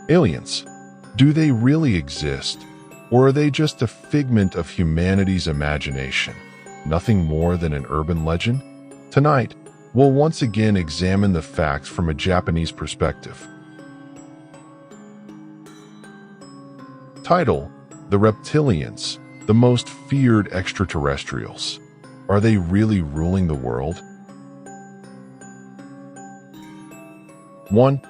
Aliens. Do they really exist? Or are they just a figment of humanity's imagination? Nothing more than an urban legend? Tonight, we'll once again examine the facts from a Japanese perspective. Title: The Reptilians, the most feared extraterrestrials. Are they really ruling the world? 1.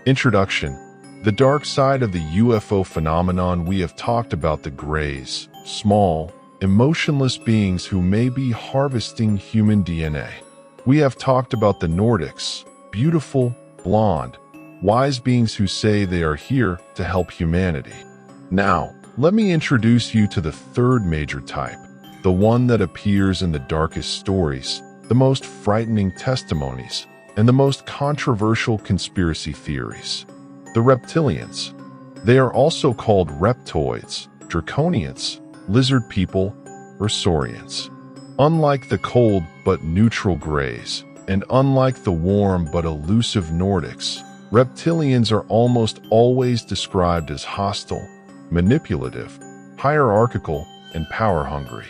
Introduction. The dark side of the UFO phenomenon. We have talked about the Greys, small, emotionless beings who may be harvesting human DNA. We have talked about the Nordics, beautiful, blonde, wise beings who say they are here to help humanity. Now, let me introduce you to the third major type, the one that appears in the darkest stories, the most frightening testimonies, and the most controversial conspiracy theories. The Reptilians. They are also called reptoids, draconians, lizard people, or saurians. Unlike the cold but neutral Greys, and unlike the warm but elusive Nordics, reptilians are almost always described as hostile, manipulative, hierarchical, and power-hungry.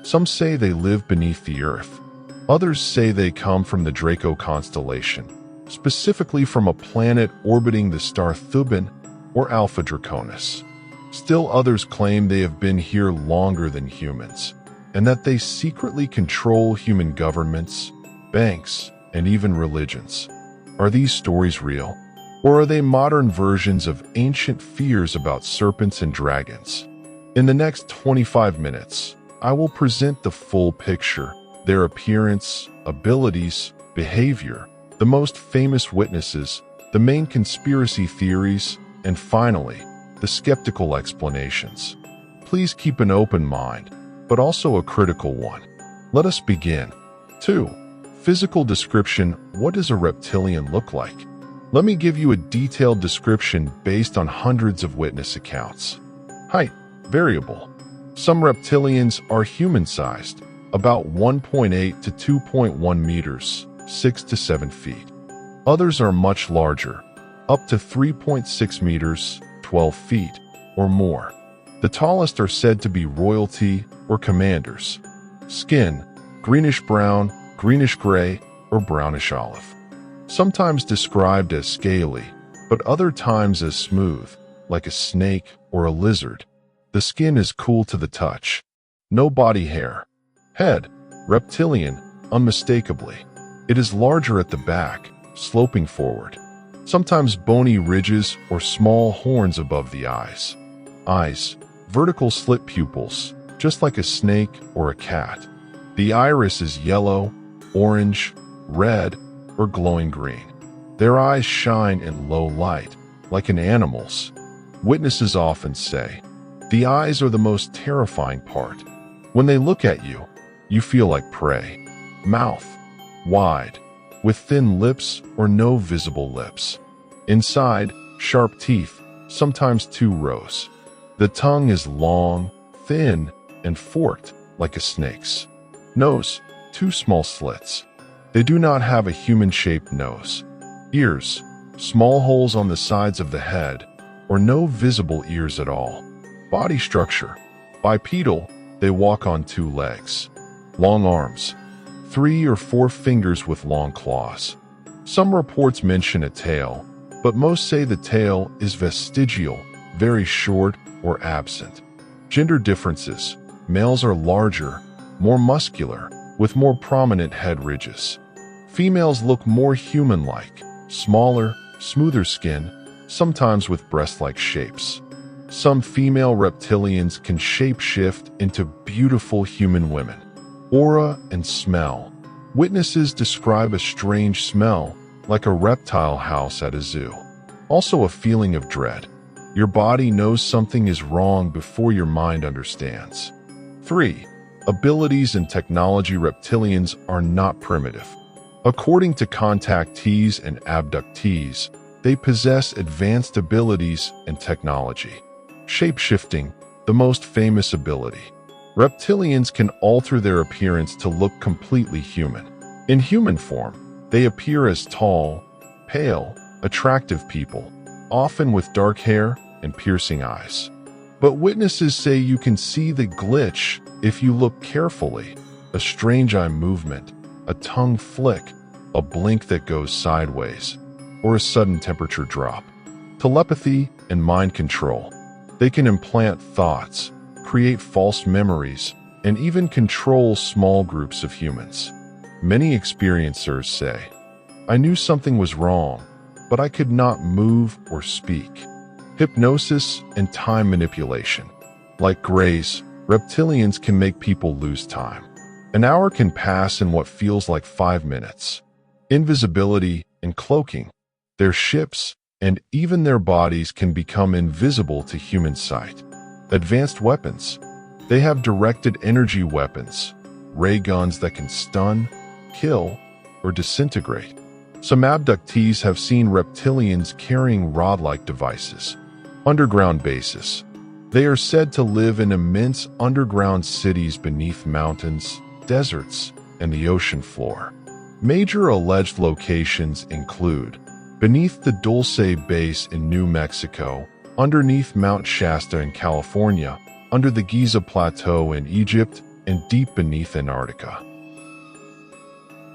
Some say they live beneath the earth. Others say they come from the Draco constellation, specifically from a planet orbiting the star Thuban or Alpha Draconis. Still others claim they have been here longer than humans, and that they secretly control human governments, banks, and even religions. Are these stories real? Or are they modern versions of ancient fears about serpents and dragons? In the next 25 minutes, I will present the full picture, their appearance, abilities, behavior, the most famous witnesses, the main conspiracy theories, and finally, the skeptical explanations. Please keep an open mind, but also a critical one. Let us begin. 2. Physical description. What does a reptilian look like? Let me give you a detailed description based on hundreds of witness accounts. Height. Variable. Some reptilians are human-sized, about 1.8 to 2.1 meters, 6 to 7 feet. Others are much larger, up to 3.6 meters, 12 feet, or more. The tallest are said to be royalty or commanders. Skin, greenish-brown, greenish-gray, or brownish-olive. Sometimes described as scaly, but other times as smooth, like a snake or a lizard. The skin is cool to the touch. No body hair. Head, reptilian, unmistakably. It is larger at the back, sloping forward. Sometimes bony ridges or small horns above the eyes. Eyes, vertical slit pupils, just like a snake or a cat. The iris is yellow, orange, red, or glowing green. Their eyes shine in low light, like an animal's. Witnesses often say, the eyes are the most terrifying part. When they look at you, you feel like prey. Mouth, wide, with thin lips or no visible lips. Inside, sharp teeth, sometimes 2 rows. The tongue is long, thin, and forked like a snake's. Nose, 2 small slits. They do not have a human-shaped nose. Ears, small holes on the sides of the head, or no visible ears at all. Body structure, bipedal, they walk on 2 legs. Long arms, 3 or 4 fingers with long claws. Some reports mention a tail, but most say the tail is vestigial, very short or absent. Gender differences. Males are larger, more muscular, with more prominent head ridges. Females look more human-like, smaller, smoother skin, sometimes with breast-like shapes. Some female reptilians can shape-shift into beautiful human women. Aura and smell. Witnesses describe a strange smell, like a reptile house at a zoo. Also a feeling of dread. Your body knows something is wrong before your mind understands. 3. Abilities and technology. Reptilians are not primitive. According to contactees and abductees, they possess advanced abilities and technology. Shape-shifting, the most famous ability. Reptilians can alter their appearance to look completely human. In human form, they appear as tall, pale, attractive people. often with dark hair and piercing eyes. But witnesses say you can see the glitch if you look carefully: a strange eye movement, a tongue flick, a blink that goes sideways, or a sudden temperature drop. Telepathy and mind control. They can implant thoughts, create false memories, and even control small groups of humans. Many experiencers say, "I knew something was wrong, but I could not move or speak." Hypnosis and time manipulation. Like Greys, reptilians can make people lose time. An hour can pass in what feels like 5 minutes. Invisibility and cloaking. Their ships and even their bodies can become invisible to human sight. Advanced weapons. They have directed energy weapons, ray guns that can stun, kill, or disintegrate. Some abductees have seen reptilians carrying rod-like devices. Underground bases. They are said to live in immense underground cities beneath mountains, deserts, and the ocean floor. Major alleged locations include beneath the Dulce Base in New Mexico, underneath Mount Shasta in California, under the Giza Plateau in Egypt, and deep beneath Antarctica.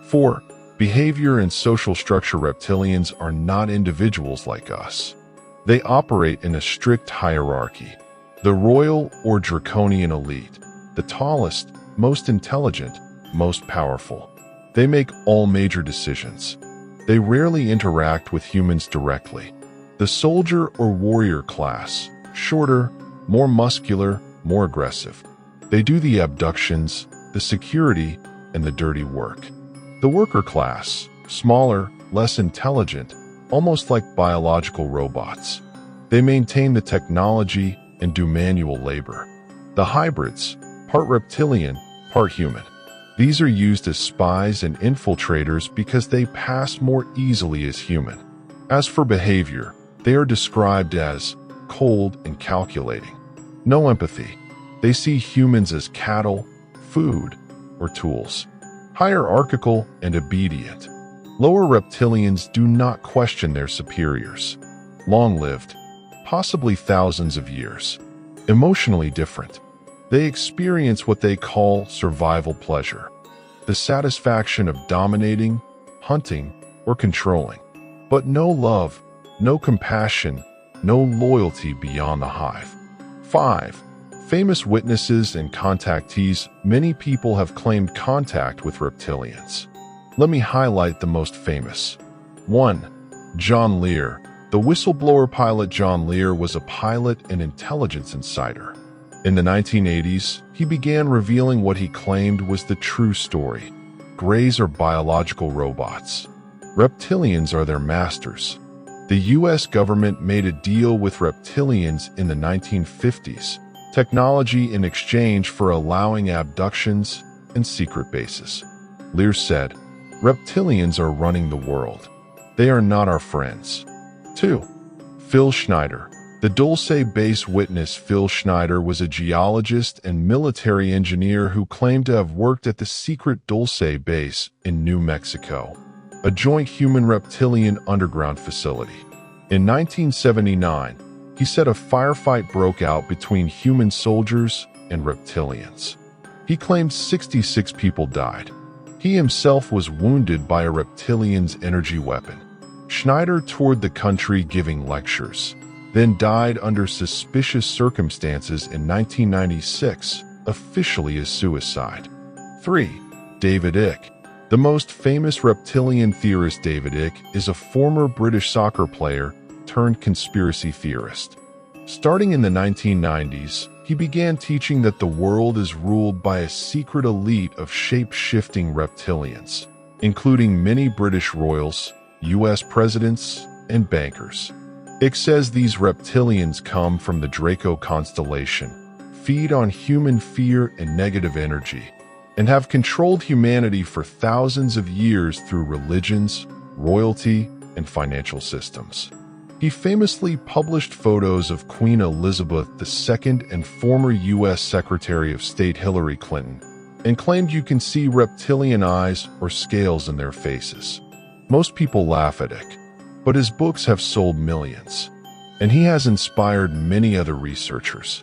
4. Behavior and social structure. Reptilians are not individuals like us. They operate in a strict hierarchy. The royal or draconian elite, the tallest, most intelligent, most powerful. They make all major decisions. They rarely interact with humans directly. The soldier or warrior class, shorter, more muscular, more aggressive. They do the abductions, the security, and the dirty work. The worker class, smaller, less intelligent, almost like biological robots. They maintain the technology and do manual labor. The hybrids, part reptilian, part human. These are used as spies and infiltrators because they pass more easily as human. As for behavior, they are described as cold and calculating. No empathy. They see humans as cattle, food, or tools. Hierarchical and obedient. Lower reptilians do not question their superiors. Long-lived, possibly thousands of years. Emotionally different. They experience what they call survival pleasure, the satisfaction of dominating, hunting, or controlling. But no love, no compassion, no loyalty beyond the hive. 5. Famous witnesses and contactees. Many people have claimed contact with reptilians. Let me highlight the most famous. 1. John Lear. The whistleblower pilot John Lear was a pilot and intelligence insider. In the 1980s, he began revealing what he claimed was the true story. Greys are biological robots. Reptilians are their masters. The US government made a deal with reptilians in the 1950s, technology in exchange for allowing abductions and secret bases. Lear said, "Reptilians are running the world. They are not our friends." 2. Phil Schneider. The Dulce Base witness Phil Schneider was a geologist and military engineer who claimed to have worked at the secret Dulce Base in New Mexico, a joint human-reptilian underground facility. In 1979, he said a firefight broke out between human soldiers and reptilians. He claimed 66 people died. He himself was wounded by a reptilian's energy weapon. Schneider toured the country giving lectures, then died under suspicious circumstances in 1996, officially as suicide. 3. David Icke. The most famous reptilian theorist David Icke is a former British soccer player turned conspiracy theorist. Starting in the 1990s, he began teaching that the world is ruled by a secret elite of shape-shifting reptilians, including many British royals, US presidents, and bankers. Icke says these reptilians come from the Draco constellation, feed on human fear and negative energy, and have controlled humanity for thousands of years through religions, royalty, and financial systems. He famously published photos of Queen Elizabeth II and former US Secretary of State Hillary Clinton, and claimed you can see reptilian eyes or scales in their faces. Most people laugh at Icke, but his books have sold millions. and he has inspired many other researchers.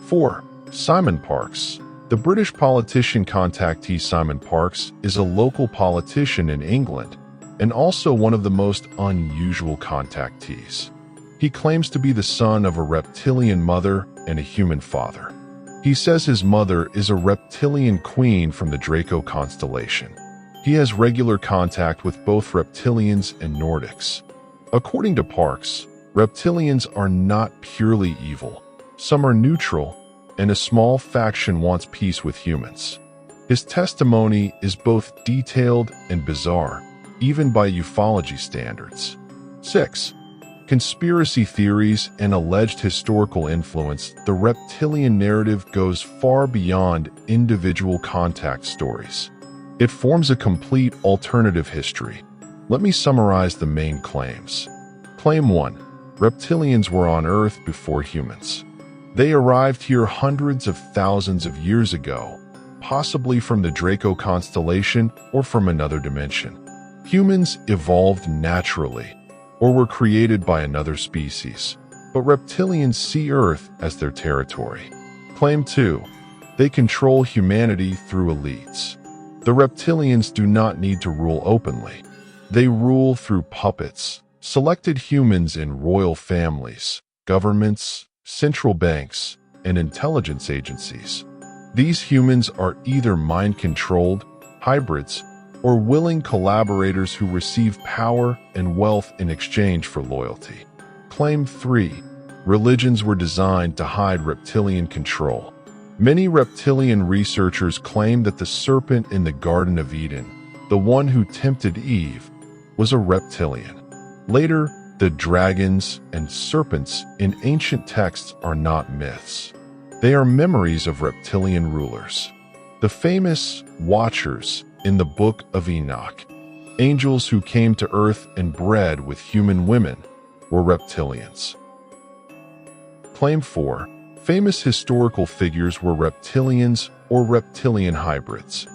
4. Simon Parkes. The British politician contactee Simon Parkes is a local politician in England and also one of the most unusual contactees. He claims to be the son of a reptilian mother and a human father. He says his mother is a reptilian queen from the Draco constellation. He has regular contact with both reptilians and Nordics. According to Parkes, reptilians are not purely evil. Some are neutral, and a small faction wants peace with humans. His testimony is both detailed and bizarre, even by ufology standards. 6. Conspiracy theories and alleged historical influence. The reptilian narrative goes far beyond individual contact stories. It forms a complete alternative history. Let me summarize the main claims. Claim 1. Reptilians were on Earth before humans. They arrived here hundreds of thousands of years ago, possibly from the Draco constellation or from another dimension. Humans evolved naturally, or were created by another species, but reptilians see Earth as their territory. Claim 2. They control humanity through elites. The reptilians do not need to rule openly. They rule through puppets, selected humans in royal families, governments, central banks, and intelligence agencies. These humans are either mind-controlled, hybrids, or willing collaborators who receive power and wealth in exchange for loyalty. Claim 3. Religions were designed to hide reptilian control. Many reptilian researchers claim that the serpent in the Garden of Eden, the one who tempted Eve, was a reptilian. Later, the dragons and serpents in ancient texts are not myths. They are memories of reptilian rulers. The famous Watchers in the Book of Enoch, angels who came to Earth and bred with human women, were reptilians. Claim 4. Famous historical figures were reptilians or reptilian hybrids.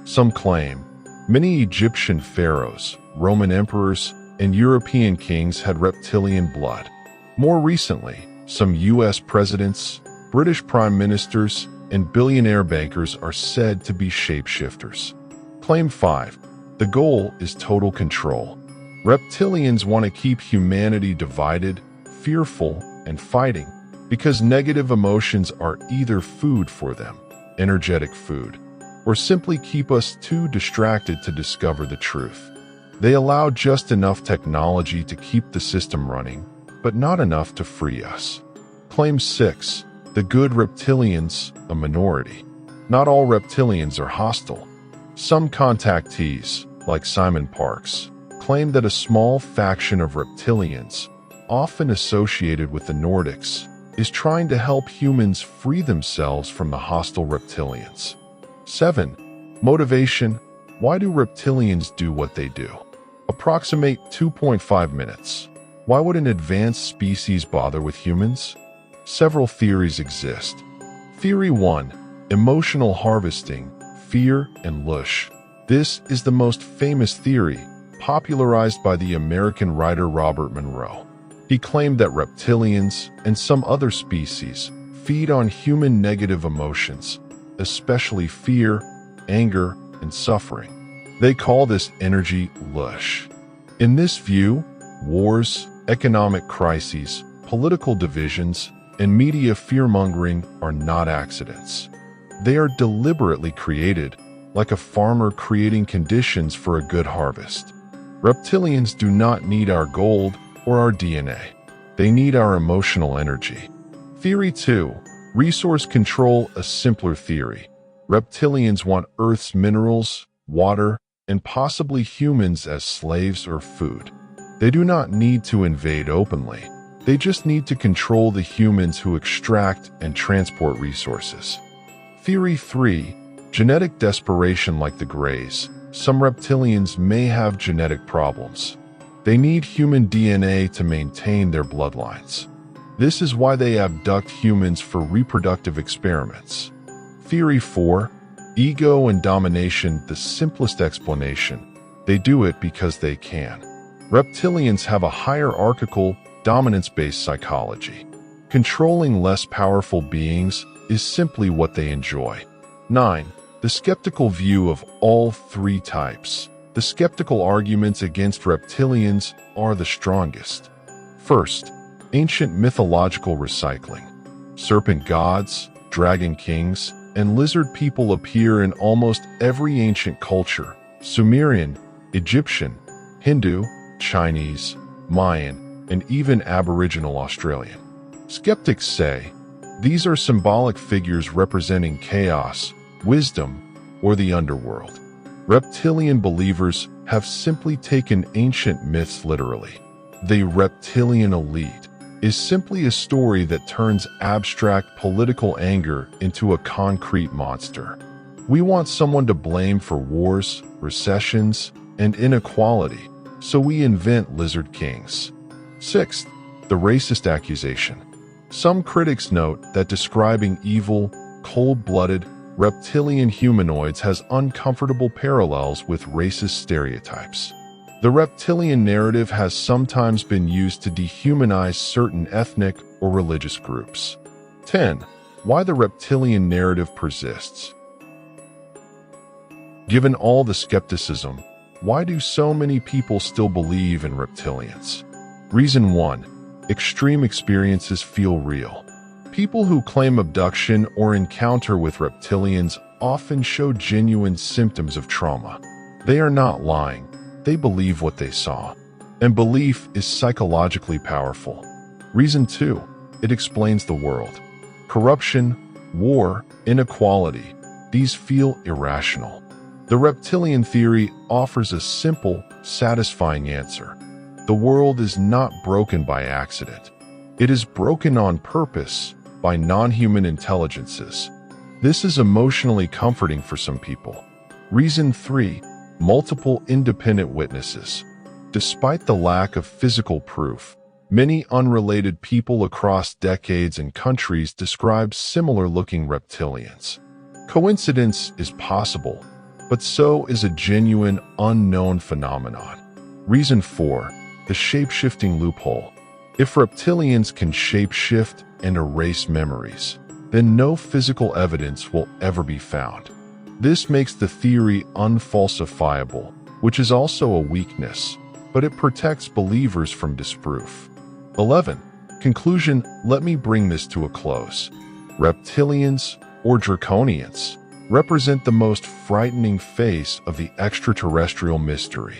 Some claim many Egyptian pharaohs, Roman emperors, and European kings had reptilian blood. More recently, some U.S. presidents, British prime ministers, and billionaire bankers are said to be shapeshifters. Claim 5. The goal is total control. Reptilians want to keep humanity divided, fearful, and fighting, because negative emotions are either food for them, energetic food, or simply keep us too distracted to discover the truth. They allow just enough technology to keep the system running, but not enough to free us. Claim 6. The good reptilians, a minority. Not all reptilians are hostile. Some contactees, like Simon Parkes, claim that a small faction of reptilians, often associated with the Nordics, is trying to help humans free themselves from the hostile reptilians. 7. Motivation. Why do reptilians do what they do? Approximate 2.5 minutes. Why would an advanced species bother with humans? Several theories exist. Theory 1. Emotional harvesting, fear, and lush. This is the most famous theory, popularized by the American writer Robert Monroe. He claimed that reptilians and some other species feed on human negative emotions, especially fear, anger, and suffering. They call this energy lush. In this view, wars, economic crises, political divisions, and media fear-mongering are not accidents. They are deliberately created, like a farmer creating conditions for a good harvest. Reptilians do not need our gold or our DNA. They need our emotional energy. Theory 2. Resource control, a simpler theory. Reptilians want Earth's minerals, water, and possibly humans as slaves or food. They do not need to invade openly. They just need to control the humans who extract and transport resources. Theory 3. Genetic desperation, like the Greys. Some reptilians may have genetic problems. They need human DNA to maintain their bloodlines. This is why they abduct humans for reproductive experiments. Theory 4. Ego and domination, the simplest explanation. They do it because they can. Reptilians have a hierarchical, dominance-based psychology. Controlling less powerful beings is simply what they enjoy. 9. The skeptical view of all three types. The skeptical arguments against reptilians are the strongest. First, ancient mythological recycling. Serpent gods, dragon kings, and lizard people appear in almost every ancient culture: Sumerian, Egyptian, Hindu, Chinese, Mayan, and even Aboriginal Australian. Skeptics say these are symbolic figures representing chaos, wisdom, or the underworld. Reptilian believers have simply taken ancient myths literally. The reptilian elite is simply a story that turns abstract political anger into a concrete monster. We want someone to blame for wars, recessions, and inequality, so we invent lizard kings. Sixth, the racist accusation. Some critics note that describing evil, cold-blooded, reptilian humanoids has uncomfortable parallels with racist stereotypes. The reptilian narrative has sometimes been used to dehumanize certain ethnic or religious groups. 10. Why the reptilian narrative persists. Given all the skepticism, why do so many people still believe in reptilians? Reason 1. Extreme experiences feel real. People who claim abduction or encounter with reptilians often show genuine symptoms of trauma. They are not lying. They believe what they saw. And belief is psychologically powerful. Reason 2. It explains the world. Corruption, war, inequality, these feel irrational. The reptilian theory offers a simple, satisfying answer. The world is not broken by accident. It is broken on purpose by non-human intelligences. This is emotionally comforting for some people. Reason 3. Multiple independent witnesses. Despite the lack of physical proof, many unrelated people across decades and countries describe similar-looking reptilians. Coincidence is possible, but so is a genuine, unknown phenomenon. Reason 4. The shape-shifting loophole. If reptilians can shape-shift and erase memories, then no physical evidence will ever be found. This makes the theory unfalsifiable, which is also a weakness, but it protects believers from disproof. 11. Conclusion. Let me bring this to a close. Reptilians, or draconians, represent the most frightening face of the extraterrestrial mystery.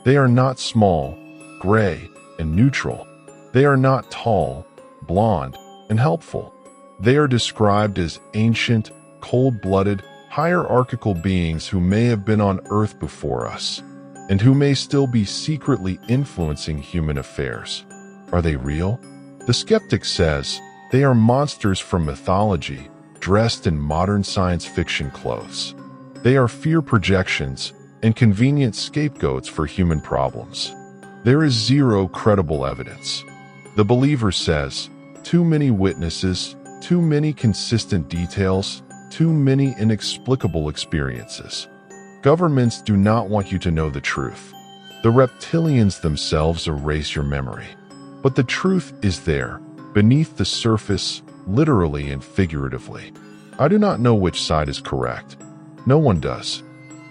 They are not small, gray, and neutral. They are not tall, blonde, and helpful. They are described as ancient, cold-blooded, hierarchical beings who may have been on Earth before us, and who may still be secretly influencing human affairs. Are they real? The skeptic says they are monsters from mythology, dressed in modern science fiction clothes. They are fear projections and convenient scapegoats for human problems. There is zero credible evidence. The believer says, too many witnesses, too many consistent details, too many inexplicable experiences. Governments do not want you to know the truth. The reptilians themselves erase your memory. But the truth is there, beneath the surface, literally and figuratively. I do not know which side is correct. No one does.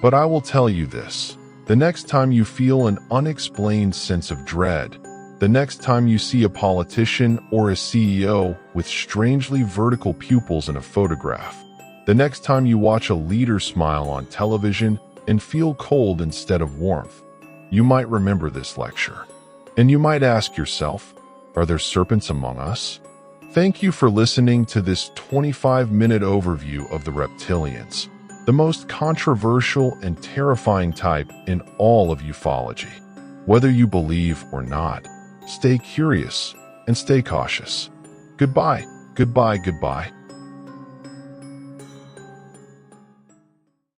But I will tell you this. The next time you feel an unexplained sense of dread, the next time you see a politician or a CEO with strangely vertical pupils in a photograph, the next time you watch a leader smile on television and feel cold instead of warmth, you might remember this lecture. And you might ask yourself, are there serpents among us? Thank you for listening to this 25-minute overview of the reptilians, the most controversial and terrifying type in all of ufology. Whether you believe or not, stay curious and stay cautious. Goodbye, goodbye, goodbye.